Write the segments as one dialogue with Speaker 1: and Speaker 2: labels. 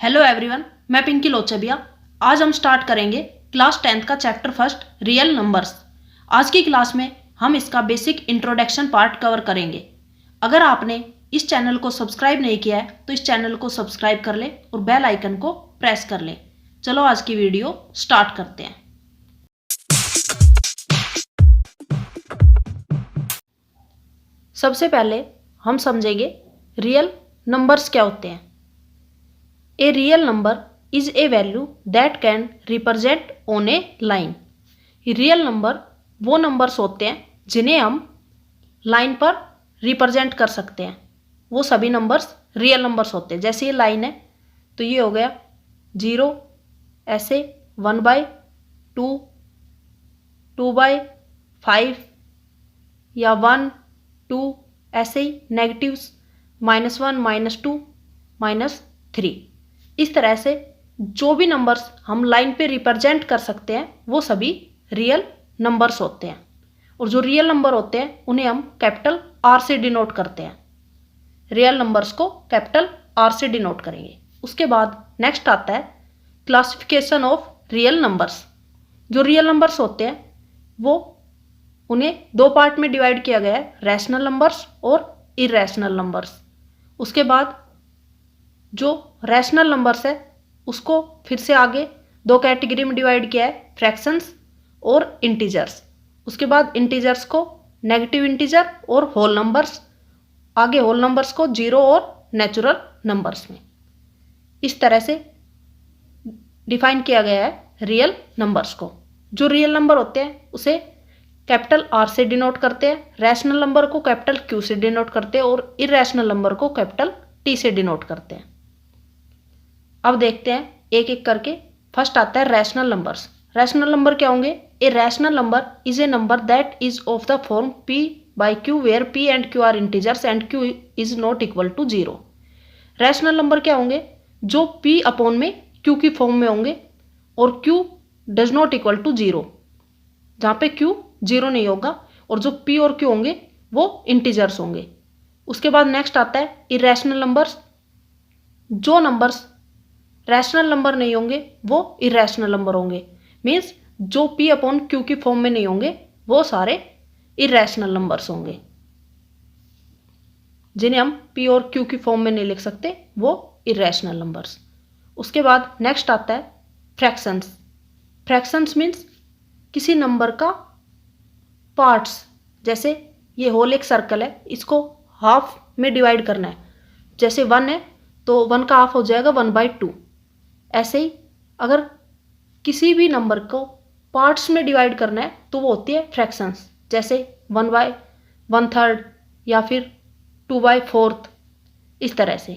Speaker 1: Hello everyone, मैं पिंकी लोचबिया। आज हम स्टार्ट करेंगे क्लास 10th का चैप्टर फर्स्ट रियल नंबर्स। आज की क्लास में हम इसका बेसिक इंट्रोडक्शन पार्ट कवर करेंगे। अगर आपने इस चैनल को सब्सक्राइब नहीं किया है तो इस चैनल को सब्सक्राइब कर ले और बेल आइकन को प्रेस कर ले। चलो आज की वीडियो स्टार्ट करते हैं। सबसे पहले हम समझेंगे रियल नंबर्स क्या होते हैं। A real number is A value that can represent on A line. Real number वो नंबर्स होते हैं जिन्हें हम लाइन पर रिप्रेजेंट कर सकते हैं। वो सभी नंबर्स रियल नंबर्स होते हैं। जैसे ये लाइन है तो ये हो गया 0, ऐसे 1/2, 2/5 या 1, 2, ऐसे ही नेगेटिव्स -1, -2, -3। इस तरह से जो भी नंबर्स हम लाइन पे रिप्रेजेंट कर सकते हैं वो सभी रियल नंबर्स होते हैं। और जो रियल नंबर होते हैं उन्हें हम कैपिटल आर से डिनोट करते हैं। रियल नंबर्स को कैपिटल आर से डिनोट करेंगे। उसके बाद नेक्स्ट आता है क्लासिफिकेशन ऑफ रियल नंबर्स। जो रियल नंबर्स होते हैं वो उन्हें दो पार्ट में डिवाइड किया गया है, रैशनल नंबर्स और इरेशनल नंबर्स। उसके बाद जो रैशनल नंबर्स है उसको फिर से आगे दो कैटेगरी में डिवाइड किया है, फ्रैक्शंस और इंटीजर्स। उसके बाद इंटीजर्स को नेगेटिव इंटीजर और होल नंबर्स, आगे होल नंबर्स को जीरो और नेचुरल नंबर्स में। इस तरह से डिफाइन किया गया है रियल नंबर्स को। जो रियल नंबर होते हैं उसे कैपिटल आर से डिनोट करते हैं, रैशनल नंबर को कैपिटल क्यू से डिनोट करते हैं और इरेशनल नंबर को कैपिटल टी से डिनोट करते हैं। अब देखते हैं एक एक करके। फर्स्ट आता है रैशनल नंबर्स। रैशनल नंबर क्या होंगे? A rational number is a number that is of the form p/q where p and q are integers and q is not equal to 0। Rational number क्या होंगे? जो p upon में q की फॉर्म में होंगे और q does not equal to 0, जहाँ पे q 0 नहीं होगा और जो p और q होंगे वो इंटीजर्स होंगे। उसके बाद नेक्स्ट आता है इरेशनल नंबर्स। जो नंबर्स रैशनल नंबर नहीं होंगे वो इरेशनल नंबर होंगे। मीन्स जो p अपॉन q की फॉर्म में नहीं होंगे वो सारे इरेशनल नंबर्स होंगे। जिन्हें हम p और q की फॉर्म में नहीं लिख सकते वो इरेशनल नंबर्स। उसके बाद नेक्स्ट आता है फ्रैक्शंस। फ्रैक्शंस मीन्स किसी नंबर का पार्ट्स। जैसे ये होल एक सर्कल है, इसको हाफ में डिवाइड करना है। जैसे 1 है तो 1 का हाफ हो जाएगा 1/2। ऐसे ही अगर किसी भी नंबर को पार्ट्स में डिवाइड करना है तो वो होती है फ्रैक्शंस। जैसे 1/1/3 या फिर 2/4। इस तरह से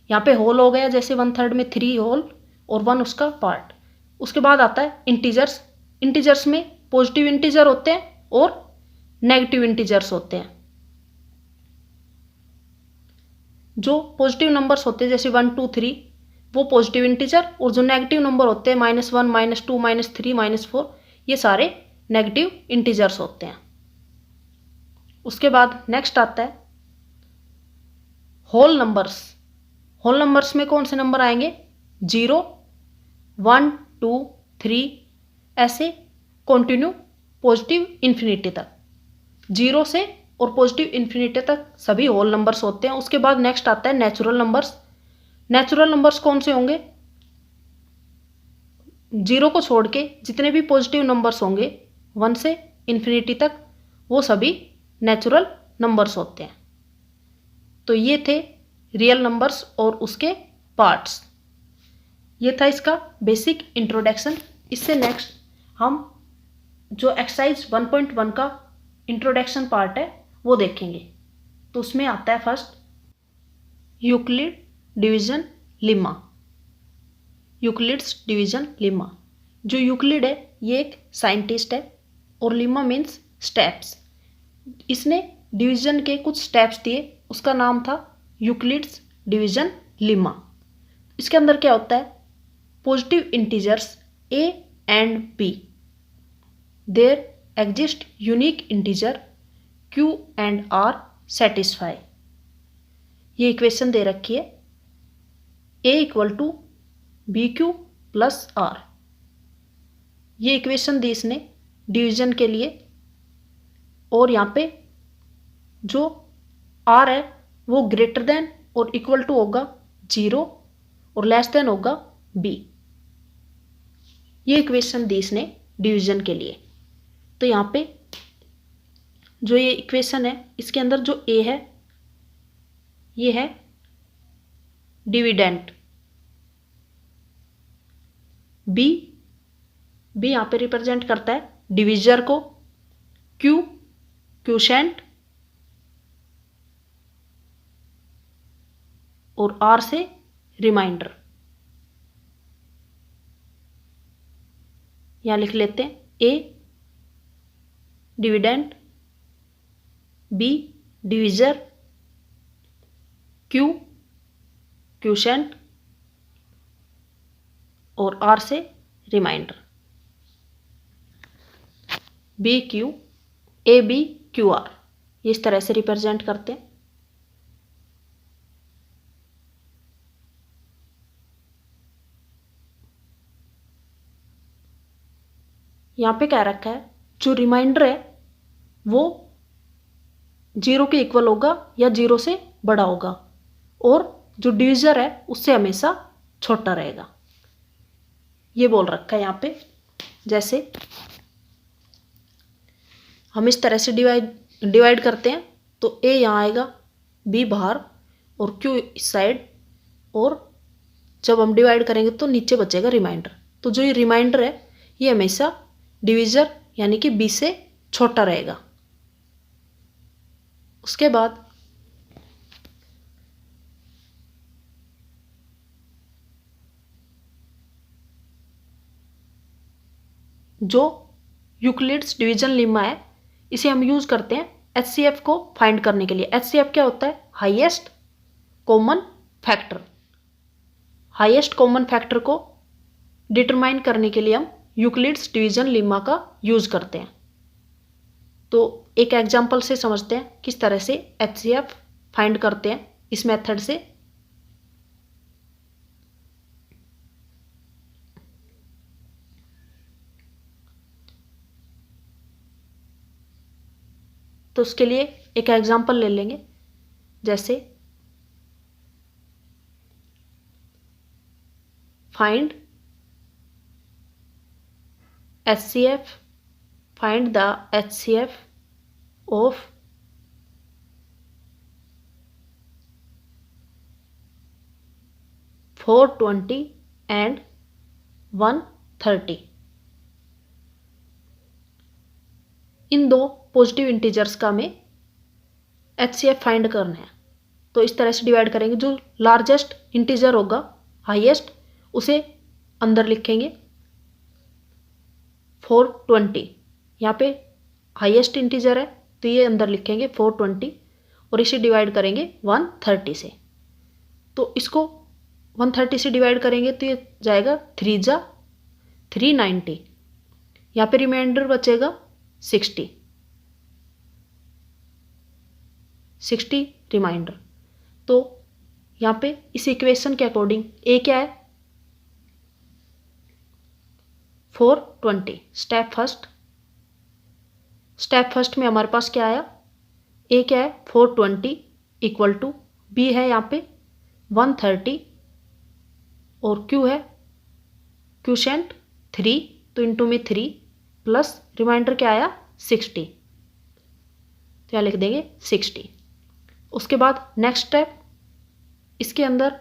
Speaker 1: यहाँ पे होल हो गया, जैसे 1/3 में 3 होल और 1 उसका पार्ट। उसके बाद आता है इंटीजर्स। इंटीजर्स में पॉजिटिव इंटीजर होते हैं और नेगेटिव इंटीजर्स होते हैं। जो पॉजिटिव नंबर्स होते हैं जैसे 1, 2, 3 वो पॉजिटिव इंटीजर, और जो नेगेटिव नंबर होते हैं -1, -2, -3, -4 ये सारे नेगेटिव इंटीजर्स होते हैं। उसके बाद नेक्स्ट आता है होल नंबर्स। होल नंबर्स में कौन से नंबर आएंगे? 0, 1, 2, 3 ऐसे कंटिन्यू पॉजिटिव इन्फिनिटी तक। 0 से और पॉजिटिव इन्फिनिटी तक सभी होल नंबर्स होते हैं। उसके बाद नेक्स्ट आता है नेचुरल नंबर्स। नेचुरल नंबर्स कौन से होंगे? 0 को छोड़ के जितने भी पॉजिटिव नंबर्स होंगे 1 से इन्फिनिटी तक वो सभी नेचुरल नंबर्स होते हैं। तो ये थे रियल नंबर्स और उसके पार्ट्स। ये था इसका बेसिक इंट्रोडक्शन। इससे नेक्स्ट हम जो एक्सरसाइज 1.1 का इंट्रोडक्शन पार्ट है वो देखेंगे। तो उसमें आता है first Euclid division lemma. Euclid's division lemma. जो यूक्लिड है ये एक साइंटिस्ट है और लेमा मीन्स स्टेप्स। इसने डिवीजन के कुछ स्टेप्स दिए, उसका नाम था यूक्लिड्स डिवीजन लेमा। इसके अंदर क्या होता है? Positive integers a and b there exist unique integer q and r satisfy. ये इक्वेशन दे रखी है। A equal to B Q plus R. ये इक्वेशन दी इसने डिवीजन के लिए, और यहाँ पे जो आर है वो ग्रेटर देन और इक्वल टू होगा 0 और लेस देन होगा बी। ये इक्वेशन दी इसने डिवीजन के लिए। तो यहाँ पे जो ये इक्वेशन है इसके अंदर जो ए है ये है डिविडेंट, बी यहाँ पे रिप्रेजेंट करता है डिविजर को, क्यू क्यूशेंट, और आर से रिमाइंडर। यहां लिख लेते हैं A dividend, B divisor, Q quotient और आर से remainder. B Q A B Q R, इस तरह से रिप्रेजेंट करते हैं। यहां पे क्या रखा है, जो रिमाइंडर है वो 0 के इक्वल होगा या 0 से बड़ा होगा, और जो डिविजर है उससे हमेशा छोटा रहेगा। ये बोल रखा है यहाँ पे। जैसे हम इस तरह से डिवाइड करते हैं तो ए यहाँ आएगा, बी बाहर और क्यू इस साइड, और जब हम डिवाइड करेंगे तो नीचे बचेगा रिमाइंडर। तो जो ये रिमाइंडर है ये हमेशा डिविजर यानी कि बी से छोटा रहेगा। उसके बाद जो यूक्लिड्स डिवीजन लेमा है इसे हम यूज करते हैं एचसीएफ को फाइंड करने के लिए। एचसीएफ क्या होता है, highest common factor. Highest common factor को डिटरमाइन करने के लिए हम यूक्लिड्स डिवीजन लेमा का यूज करते हैं। तो एक एग्जांपल से समझते हैं किस तरह से एचसीएफ फाइंड करते हैं इस मेथड से। तो उसके लिए एक एग्जांपल ले लेंगे, जैसे find HCF, find the HCF of 420 and 130। इन दो पॉजिटिव इंटीजर्स का हमें HCF फाइंड करना है। तो इस तरह से डिवाइड करेंगे, जो लार्जेस्ट इंटीजर होगा हाईएस्ट उसे अंदर लिखेंगे 420, यहाँ पे हाईएस्ट इंटीजर है तो ये अंदर लिखेंगे 420 और इसे डिवाइड करेंगे 130 से। तो इसको 130 से डिवाइड करेंगे तो ये जाएगा 3 जा 390, यहाँ पे रिमाइंडर बचेगा 60 रिमाइंडर। तो यहाँ पे इस इक्वेशन के अकॉर्डिंग ए क्या है 420। स्टेप फर्स्ट में हमारे पास क्या आया, ए क्या है 420 इक्वल टू बी है यहाँ पे 130 और क्यू है क्यूशेंट 3, तो इंटू में 3 प्लस रिमाइंडर क्या आया 60, तो यहाँ लिख देंगे 60। उसके बाद नेक्स्ट स्टेप, इसके अंदर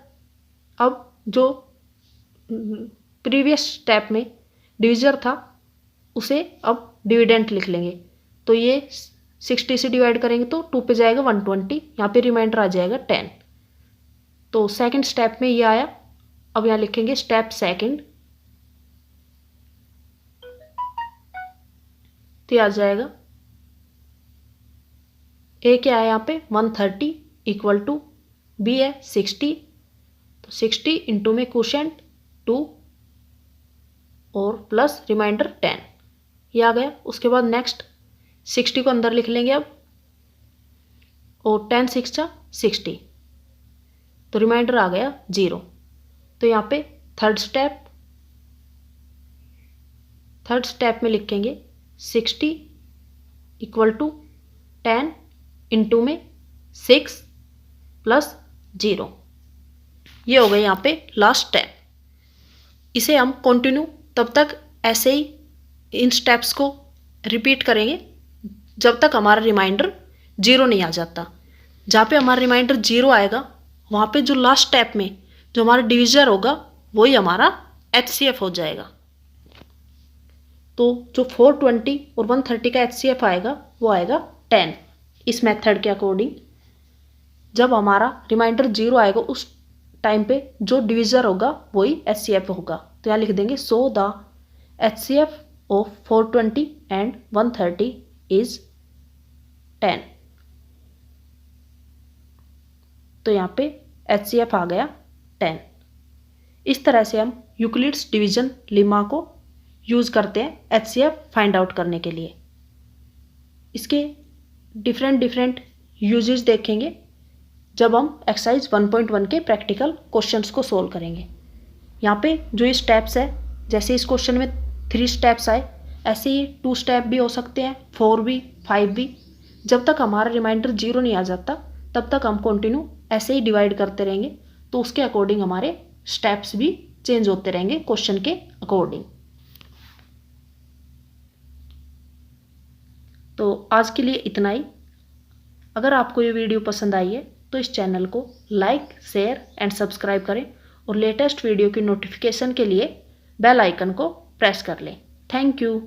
Speaker 1: अब जो प्रीवियस स्टेप में डिविजर था उसे अब डिविडेंट लिख लेंगे। तो ये 60 से डिवाइड करेंगे तो 2 पे जाएगा 120, यहाँ पे रिमाइंडर आ जाएगा 10। तो सेकंड स्टेप में ये आया। अब यहाँ लिखेंगे स्टेप सेकंड, तो ये आ जाएगा ए क्या है यहाँ पे 130 इक्वल टू बी है 60, तो 60 इंटू में क्वोशिएंट 2 और प्लस रिमाइंडर 10, ये आ गया। उसके बाद नेक्स्ट 60 को अंदर लिख लेंगे अब, और 10 6 60, तो रिमाइंडर आ गया 0। तो यहाँ पे थर्ड स्टेप में लिखेंगे 60 इक्वल टू 10 इंटू में 6 प्लस 0। ये हो गया यहाँ पे लास्ट स्टेप। इसे हम कंटिन्यू तब तक ऐसे ही इन स्टेप्स को रिपीट करेंगे जब तक हमारा रिमाइंडर 0 नहीं आ जाता। जहाँ पे हमारा रिमाइंडर 0 आएगा वहाँ पे जो लास्ट स्टेप में जो हमारा डिविजर होगा वही हमारा HCF हो जाएगा। तो जो 420 और 130 का HCF आएगा वो आएगा 10। इस मेथड के अकॉर्डिंग जब हमारा रिमाइंडर 0 आएगा उस टाइम पे जो डिविजर होगा वही HCF होगा। तो यहाँ लिख देंगे so the HCF of 420 and 130 is 10। तो यहाँ पे HCF आ गया 10। इस तरह से हम यूक्लिड्स डिवीजन लेमा को यूज़ करते हैं HCF फाइंड आउट करने के लिए। इसके डिफरेंट यूजेस देखेंगे जब हम एक्सरसाइज 1.1 के प्रैक्टिकल क्वेश्चंस को सोल्व करेंगे। यहाँ पे जो ये स्टेप्स है, जैसे इस क्वेश्चन में 3 स्टेप्स आए, ऐसे ही 2 स्टेप भी हो सकते हैं, 4 भी, 5 भी। जब तक हमारा रिमाइंडर 0 नहीं आ जाता तब तक हम कंटिन्यू ऐसे ही डिवाइड करते रहेंगे। तो उसके अकॉर्डिंग हमारे स्टेप्स भी चेंज होते रहेंगे क्वेश्चन के अकॉर्डिंग। तो आज के लिए इतना ही। अगर आपको ये वीडियो पसंद आई है तो इस चैनल को लाइक, शेयर एंड सब्सक्राइब करें और लेटेस्ट वीडियो की नोटिफिकेशन के लिए बेल आइकन को प्रेस कर लें। Thank you.